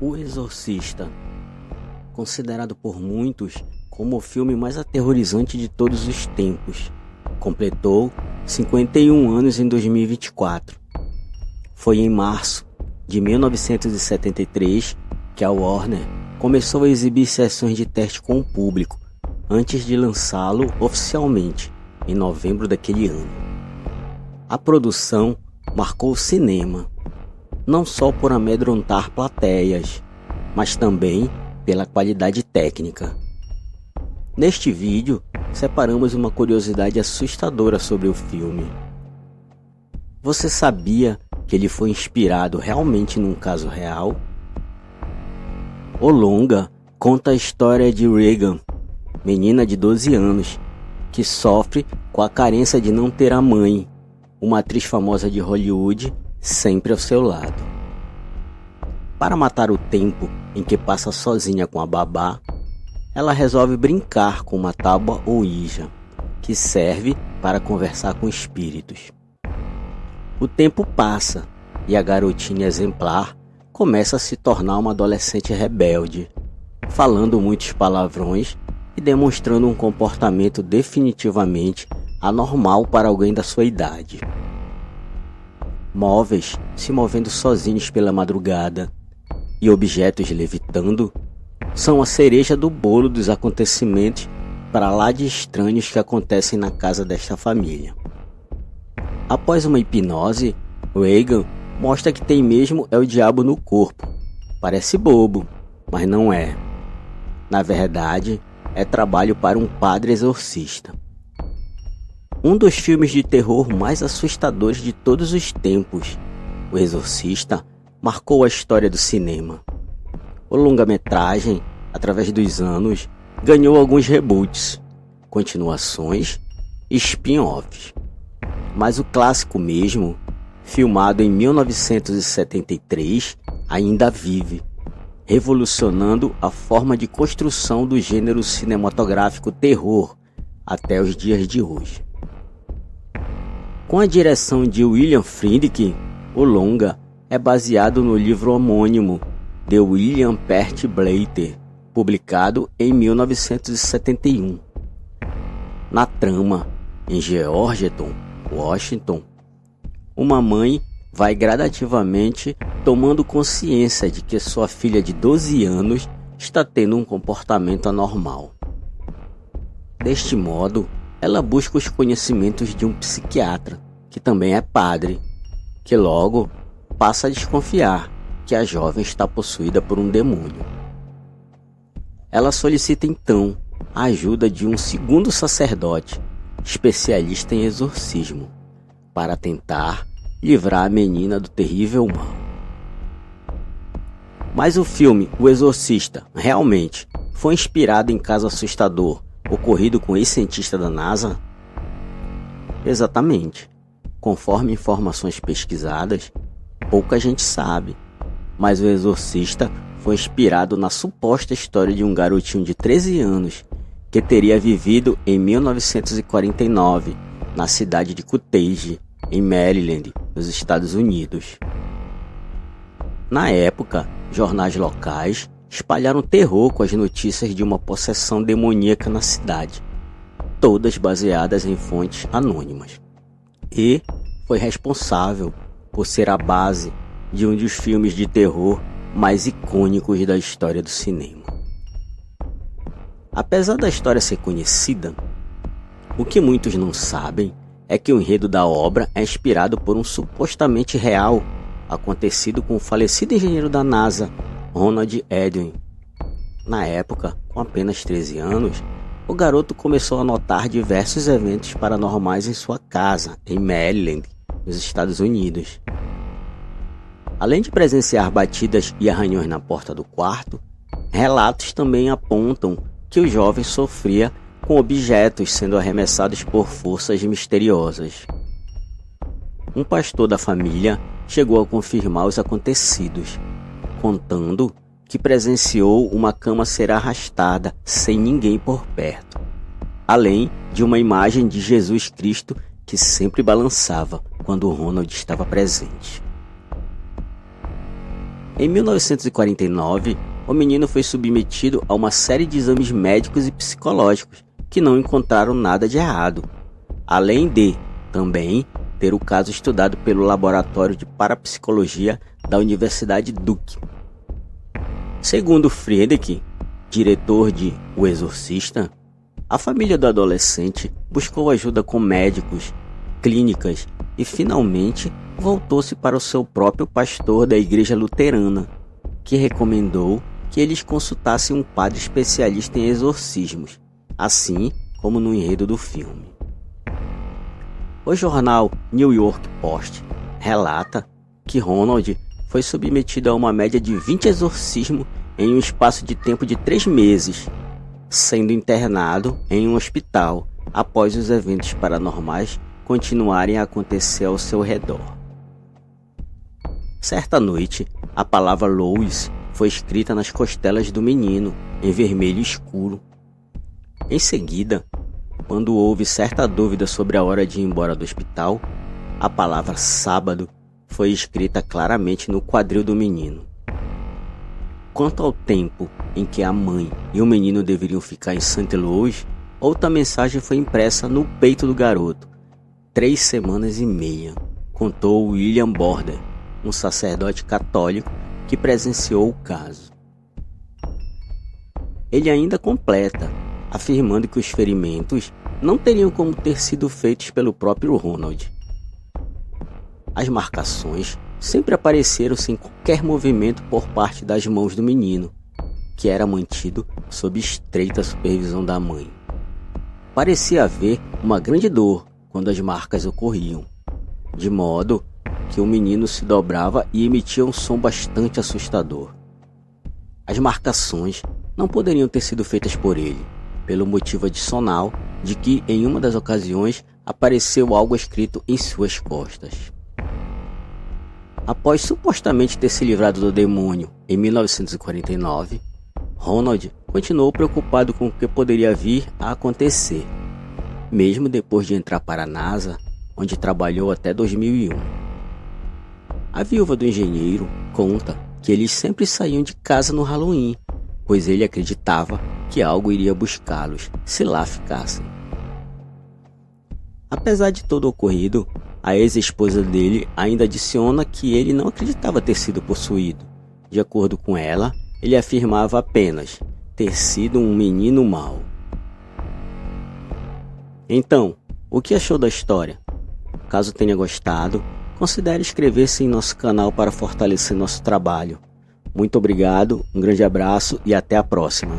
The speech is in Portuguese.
O Exorcista, considerado por muitos como o filme mais aterrorizante de todos os tempos, completou 51 anos em 2024. Foi em março de 1973 que a Warner começou a exibir sessões de teste com o público, antes de lançá-lo oficialmente, em novembro daquele ano. A produção marcou o cinema, não só por amedrontar plateias, mas também pela qualidade técnica. Neste vídeo, separamos uma curiosidade assustadora sobre o filme. Você sabia que ele foi inspirado realmente num caso real? O longa conta a história de Regan, menina de 12 anos, que sofre com a carência de não ter a mãe, uma atriz famosa de Hollywood, sempre ao seu lado. Para matar o tempo em que passa sozinha com a babá, ela resolve brincar com uma tábua Ouija, que serve para conversar com espíritos. O tempo passa e a garotinha exemplar começa a se tornar uma adolescente rebelde, falando muitos palavrões e demonstrando um comportamento definitivamente anormal para alguém da sua idade. Móveis se movendo sozinhos pela madrugada e objetos levitando são a cereja do bolo dos acontecimentos para lá de estranhos que acontecem na casa desta família. Após uma hipnose, Regan mostra que tem mesmo o diabo no corpo. Parece bobo, mas não é. Na verdade, é trabalho para um padre exorcista. Um dos filmes de terror mais assustadores de todos os tempos, O Exorcista, marcou a história do cinema. O longa-metragem, através dos anos, ganhou alguns reboots, continuações e spin-offs. Mas o clássico mesmo, filmado em 1973, ainda vive, revolucionando a forma de construção do gênero cinematográfico terror até os dias de hoje. Com a direção de William Friedkin, o longa é baseado no livro homônimo de William Peart Blatty, publicado em 1971. Na trama, em Georgetown, Washington, uma mãe vai gradativamente tomando consciência de que sua filha de 12 anos está tendo um comportamento anormal. Deste modo, ela busca os conhecimentos de um psiquiatra, que também é padre, que logo passa a desconfiar que a jovem está possuída por um demônio. Ela solicita então a ajuda de um segundo sacerdote, especialista em exorcismo, para tentar livrar a menina do terrível mal. Mas o filme O Exorcista realmente foi inspirado em caso assustador ocorrido com o ex-cientista da NASA? Exatamente. Conforme informações pesquisadas, pouca gente sabe, mas O Exorcista foi inspirado na suposta história de um garotinho de 13 anos que teria vivido em 1949 na cidade de Cutage, em Maryland, nos Estados Unidos. Na época, jornais locais espalharam terror com as notícias de uma possessão demoníaca na cidade, todas baseadas em fontes anônimas. E foi responsável por ser a base de um dos filmes de terror mais icônicos da história do cinema. Apesar da história ser conhecida, o que muitos não sabem é que o enredo da obra é inspirado por um supostamente real acontecido com o falecido engenheiro da NASA, Ronald Edwin. Na época, com apenas 13 anos, o garoto começou a notar diversos eventos paranormais em sua casa, em Maryland, nos Estados Unidos. Além de presenciar batidas e arranhões na porta do quarto, relatos também apontam que o jovem sofria com objetos sendo arremessados por forças misteriosas. Um pastor da família chegou a confirmar os acontecidos, contando que presenciou uma cama ser arrastada sem ninguém por perto, além de uma imagem de Jesus Cristo que sempre balançava quando Ronald estava presente. Em 1949, o menino foi submetido a uma série de exames médicos e psicológicos que não encontraram nada de errado, além de, também, ter o caso estudado pelo Laboratório de Parapsicologia da Universidade Duke. Segundo Friedrich, diretor de O Exorcista, a família do adolescente buscou ajuda com médicos, clínicas e finalmente voltou-se para o seu próprio pastor da igreja luterana, que recomendou que eles consultassem um padre especialista em exorcismos, assim como no enredo do filme. O jornal New York Post relata que Ronald foi submetido a uma média de 20 exorcismos em um espaço de tempo de 3 meses, sendo internado em um hospital após os eventos paranormais continuarem a acontecer ao seu redor. Certa noite, a palavra Lois foi escrita nas costelas do menino, em vermelho escuro. Em seguida, quando houve certa dúvida sobre a hora de ir embora do hospital, a palavra sábado foi escrita claramente no quadril do menino. Quanto ao tempo em que a mãe e o menino deveriam ficar em St. Louis, outra mensagem foi impressa no peito do garoto. 3 semanas e meia, contou William Border, um sacerdote católico que presenciou o caso. Ele ainda completa, afirmando que os ferimentos não teriam como ter sido feitos pelo próprio Ronald. As marcações sempre apareceram sem qualquer movimento por parte das mãos do menino, que era mantido sob estreita supervisão da mãe. Parecia haver uma grande dor quando as marcas ocorriam, de modo que o menino se dobrava e emitia um som bastante assustador. As marcações não poderiam ter sido feitas por ele, pelo motivo adicional de que em uma das ocasiões apareceu algo escrito em suas costas. Após supostamente ter se livrado do demônio em 1949, Ronald continuou preocupado com o que poderia vir a acontecer, mesmo depois de entrar para a NASA, onde trabalhou até 2001. A viúva do engenheiro conta que eles sempre saíam de casa no Halloween, pois ele acreditava que algo iria buscá-los se lá ficassem. Apesar de todo o ocorrido, a ex-esposa dele ainda adiciona que ele não acreditava ter sido possuído. De acordo com ela, ele afirmava apenas ter sido um menino mau. Então, o que achou da história? Caso tenha gostado, considere inscrever-se em nosso canal para fortalecer nosso trabalho. Muito obrigado, um grande abraço e até a próxima.